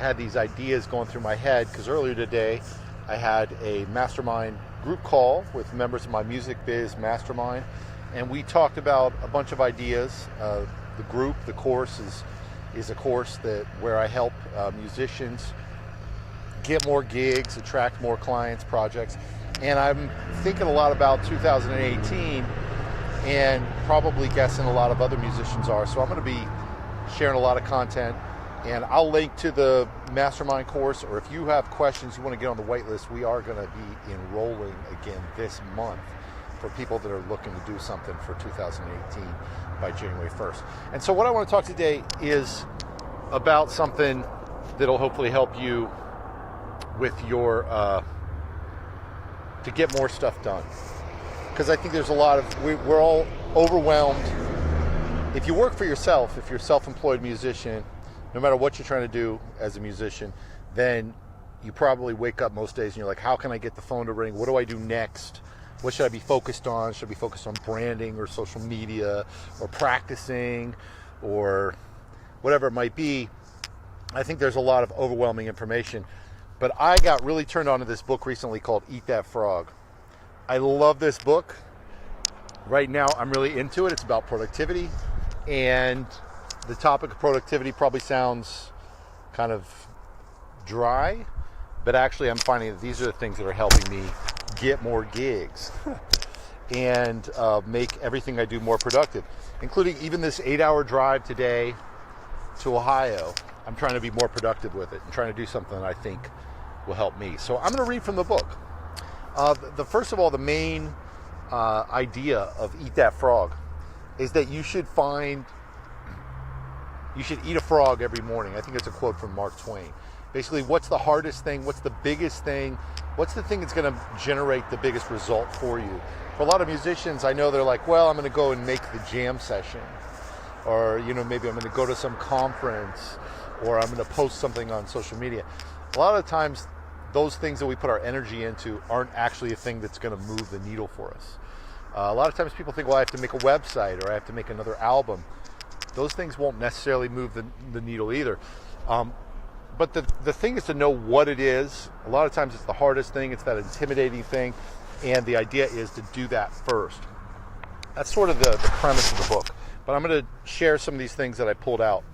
I had these ideas going through my head because earlier today I had a mastermind group call with members of my music biz mastermind, and we talked about a bunch of ideas. The course is a course where I help musicians get more gigs, attract more clients, projects, and I'm thinking a lot about 2018 and probably guessing a lot of other musicians are. So I'm going to be sharing a lot of content, and I'll link to the mastermind course, or if you have questions, you want to get on the wait list, we are going to be enrolling again this month for people that are looking to do something for 2018 by January 1st. And so what I want to talk today is about something that'll hopefully help you with your, to get more stuff done. Because I think there's a lot of, we're all overwhelmed. If you work for yourself, if you're a self-employed musician, no matter what you're trying to do as a musician, then you probably wake up most days and you're like, how can I get the phone to ring? What do I do next? What should I be focused on? Should I be focused on branding or social media or practicing or whatever it might be? I think there's a lot of overwhelming information. But I got really turned on to this book recently called Eat That Frog. I love this book. Right now, I'm really into it. It's about productivity. And the topic of productivity probably sounds kind of dry, but actually I'm finding that these are the things that are helping me get more gigs and make everything I do more productive, including even this 8-hour drive today to Ohio. I'm trying to be more productive with it and trying to do something that I think will help me. So I'm going to read from the book. First of all, the main idea of Eat That Frog is that you should eat a frog every morning. I think it's a quote from Mark Twain. Basically, what's the hardest thing? What's the biggest thing? What's the thing that's going to generate the biggest result for you? For a lot of musicians, I know they're like, well, I'm going to go and make the jam session. Or, maybe I'm going to go to some conference, or I'm going to post something on social media. A lot of times, those things that we put our energy into aren't actually a thing that's going to move the needle for us. A lot of times people think, well, I have to make a website or I have to make another album. Those things won't necessarily move the needle either. But the thing is to know what it is. A lot of times it's the hardest thing. It's that intimidating thing. And the idea is to do that first. That's sort of the premise of the book. But I'm going to share some of these things that I pulled out.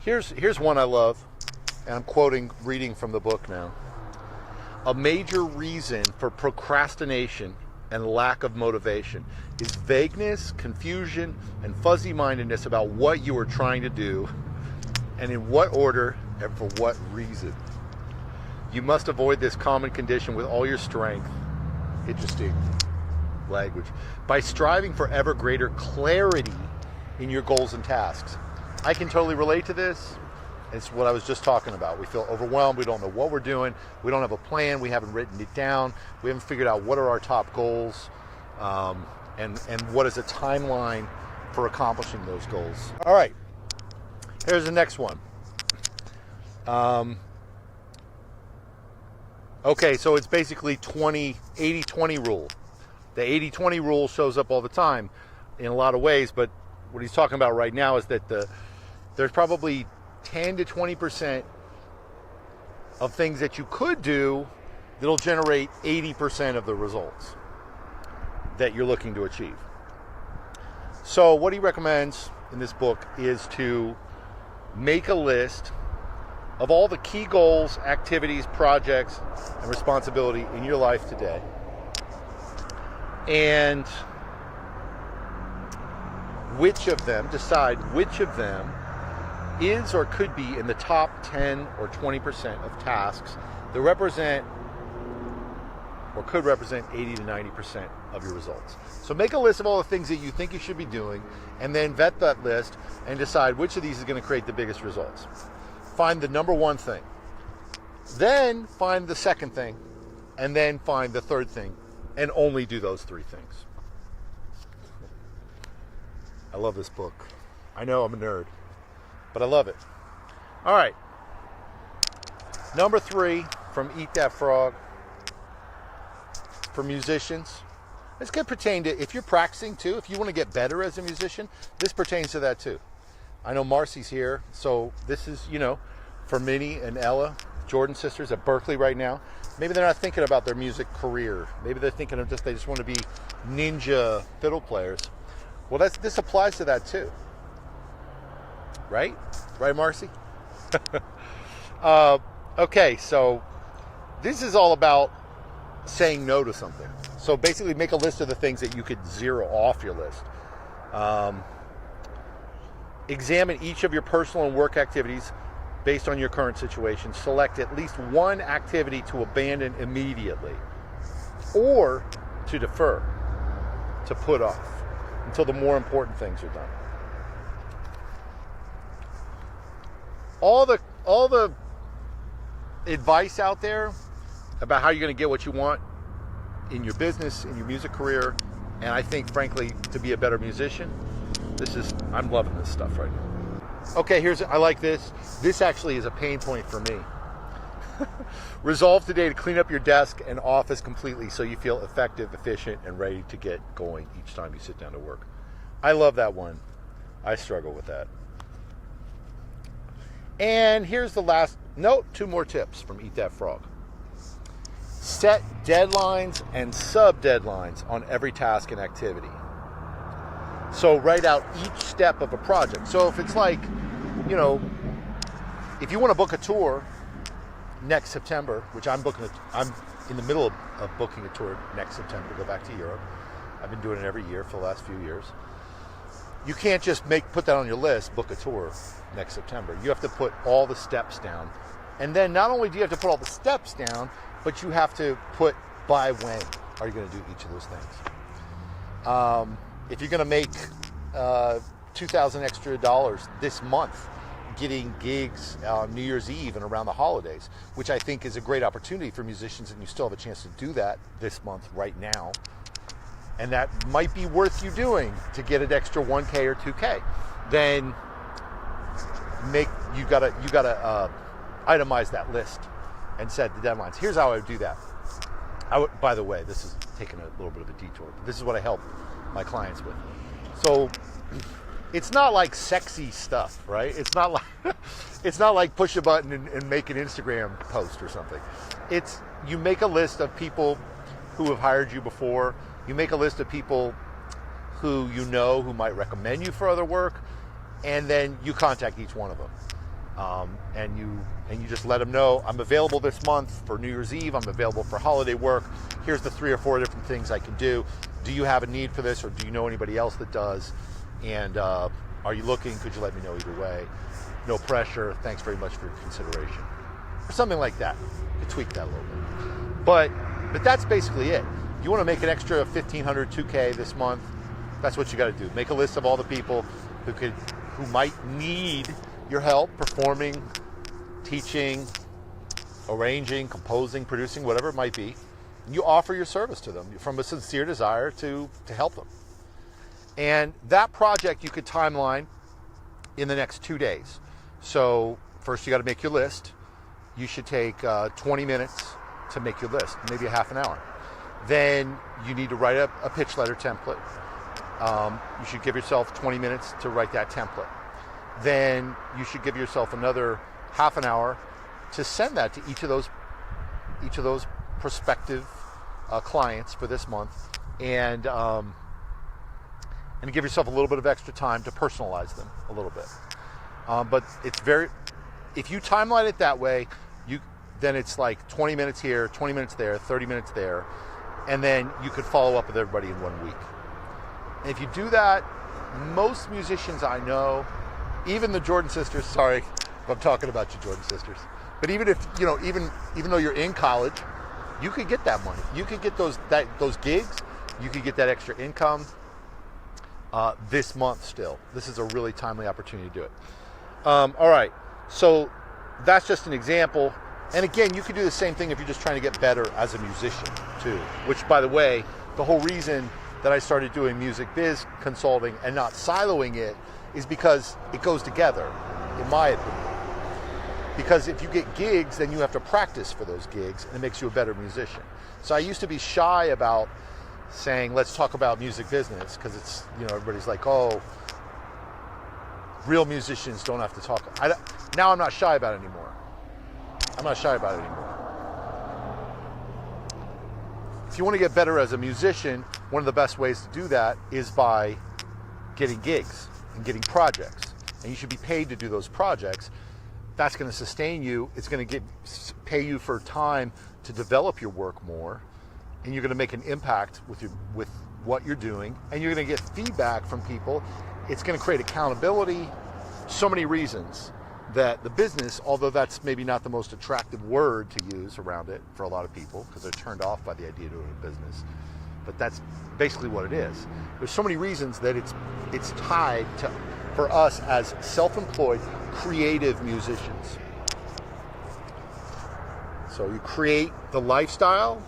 Here's one I love. And I'm reading from the book now. A major reason for procrastination and lack of motivation is vagueness, confusion, and fuzzy-mindedness about what you are trying to do and in what order and for what reason. You must avoid this common condition with all your strength. Interesting language. By striving for ever greater clarity in your goals and tasks. I can totally relate to this. It's what I was just talking about. We feel overwhelmed. We don't know what we're doing. We don't have a plan. We haven't written it down. We haven't figured out what are our top goals and what is a timeline for accomplishing those goals. All right. Here's the next one. Okay, so it's basically 80-20 rule. The 80-20 rule shows up all the time in a lot of ways, but what he's talking about right now is that there's probably 10 to 20% of things that you could do that'll generate 80% of the results that you're looking to achieve. So what he recommends in this book is to make a list of all the key goals, activities, projects, and responsibility in your life today. And decide which of them is or could be in the top 10 or 20% of tasks that represent or could represent 80 to 90% of your results. So make a list of all the things that you think you should be doing, and then vet that list and decide which of these is going to create the biggest results. Find the number one thing. Then find the second thing, and then find the third thing, and only do those three things. I love this book. I know I'm a nerd, but I love it. All right. Number 3 from Eat That Frog. For musicians, this could pertain to, if you're practicing too, if you want to get better as a musician, this pertains to that too. I know Marcy's here, so this is, for Minnie and Ella, Jordan sisters at Berkeley right now, maybe they're not thinking about their music career. Maybe they're thinking of they just want to be ninja fiddle players. Well, this applies to that too. Right? Right, Marcy? Okay, so this is all about saying no to something. So basically make a list of the things that you could zero off your list. Examine each of your personal and work activities based on your current situation. Select at least one activity to abandon immediately or to defer, to put off until the more important things are done. All the advice out there about how you're going to get what you want in your business, in your music career, and I think, frankly, to be a better musician, I'm loving this stuff right now. Okay, I like this. This actually is a pain point for me. Resolve today to clean up your desk and office completely so you feel effective, efficient, and ready to get going each time you sit down to work. I love that one. I struggle with that. And here's the last note, 2 more tips from Eat That Frog. Set deadlines and sub-deadlines on every task and activity. So write out each step of a project. So if it's like, if you want to book a tour next September, which I'm in the middle of booking a tour next September to go back to Europe. I've been doing it every year for the last few years. You can't just put that on your list, book a tour next September. You have to put all the steps down. And then not only do you have to put all the steps down, but you have to put by when are you going to do each of those things. If you're going to make $2,000 extra this month getting gigs on New Year's Eve and around the holidays, which I think is a great opportunity for musicians, and you still have a chance to do that this month right now, and that might be worth you doing to get an extra 1K or 2K, then you gotta itemize that list and set the deadlines. Here's how I would do that. By the way, this is taking a little bit of a detour, but this is what I help my clients with. So it's not like sexy stuff, right? It's not like push a button and make an Instagram post or something. It's you make a list of people who have hired you before. You make a list of people who who might recommend you for other work, and then you contact each one of them. And you just let them know, I'm available this month for New Year's Eve, I'm available for holiday work, here's the 3 or 4 different things I can do. Do you have a need for this, or do you know anybody else that does? And are you looking? Could you let me know either way? No pressure, thanks very much for your consideration. Or something like that. You tweak that a little bit. But that's basically it. You want to make an extra 1,500, 2K this month, that's what you got to do. Make a list of all the people who might need your help performing, teaching, arranging, composing, producing, whatever it might be. You offer your service to them from a sincere desire to help them. And that project you could timeline in the next 2 days. So first you got to make your list. You should take 20 minutes to make your list, maybe a half an hour. Then you need to write a pitch letter template. You should give yourself 20 minutes to write that template. Then you should give yourself another half an hour to send that to each of those prospective clients for this month, and give yourself a little bit of extra time to personalize them a little bit. But if you timeline it that way, then it's like 20 minutes here, 20 minutes there, 30 minutes there, and then you could follow up with everybody in 1 week. And if you do that, most musicians I know, even the Jordan sisters, sorry if I'm talking about you Jordan sisters, but even if, even though you're in college, you could get that money. You could get those gigs, you could get that extra income this month still. This is a really timely opportunity to do it. All right, so that's just an example. And again, you could do the same thing if you're just trying to get better as a musician too, which, by the way, the whole reason that I started doing music biz consulting and not siloing it is because it goes together, in my opinion. Because if you get gigs, then you have to practice for those gigs, and it makes you a better musician. So I used to be shy about saying, let's talk about music business, because it's, everybody's like, oh, real musicians don't have to talk. Now I'm not shy about it anymore. I'm not shy about it anymore. If you want to get better as a musician, one of the best ways to do that is by getting gigs and getting projects. And you should be paid to do those projects. That's going to sustain you. It's going to pay you for time to develop your work more, and you're going to make an impact with what you're doing, and you're going to get feedback from people. It's going to create accountability. So many reasons that the business, although that's maybe not the most attractive word to use around it for a lot of people because they're turned off by the idea of doing a business, but that's basically what it is. There's so many reasons that it's tied to, for us as self-employed creative musicians. So you create the lifestyle,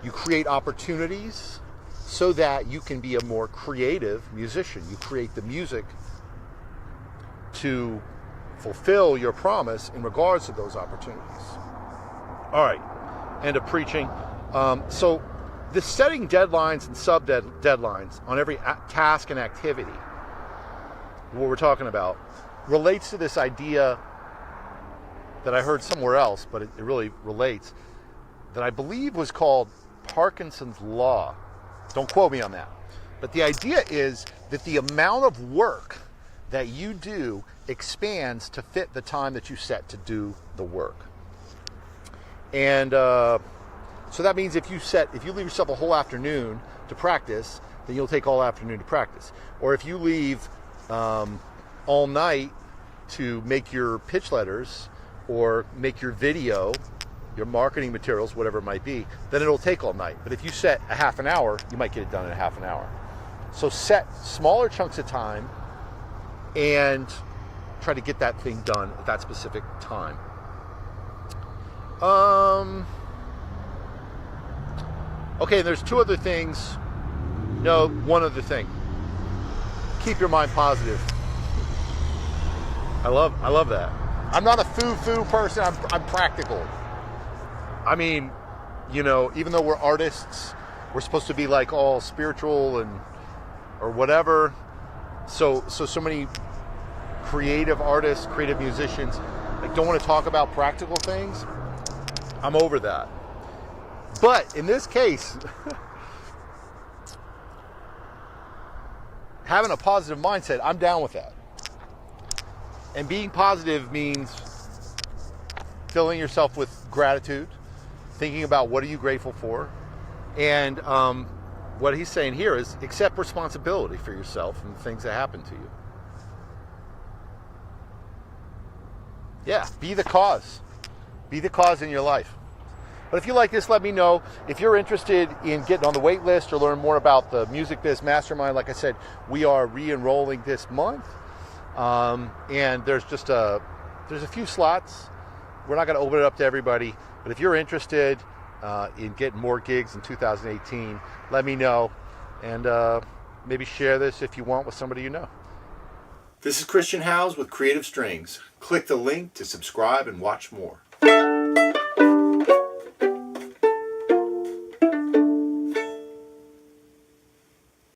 you create opportunities so that you can be a more creative musician. You create the music to fulfill your promise in regards to those opportunities. All right, end of preaching. So the setting deadlines and sub-deadlines on every task and activity, what we're talking about, relates to this idea that I heard somewhere else, but it really relates, that I believe was called Parkinson's Law. Don't quote me on that. But the idea is that the amount of work that you do expands to fit the time that you set to do the work. And so that means if you leave yourself a whole afternoon to practice, then you'll take all afternoon to practice. Or if you leave all night to make your pitch letters or make your video, your marketing materials, whatever it might be, then it'll take all night. But if you set a half an hour, you might get it done in a half an hour. So set smaller chunks of time and try to get that thing done at that specific time. Okay, there's two other things. No, one other thing. Keep your mind positive. I love that. I'm not a foo-foo person. I'm practical. I mean, you know, even though we're artists, we're supposed to be like all spiritual or whatever. So many creative artists, creative musicians, like don't want to talk about practical things. I'm over that. But in this case, having a positive mindset, I'm down with that. And being positive means filling yourself with gratitude, thinking about what are you grateful for. And what he's saying here is accept responsibility for yourself and the things that happen to you. Yeah, be the cause. Be the cause in your life. But if you like this, let me know. If you're interested in getting on the wait list or learn more about the Music Biz Mastermind, like I said, we are re-enrolling this month. And there's a few slots. We're not going to open it up to everybody. But if you're interested in getting more gigs in 2018, let me know. And maybe share this if you want with somebody you know. This is Christian Howes with Creative Strings. Click the link to subscribe and watch more.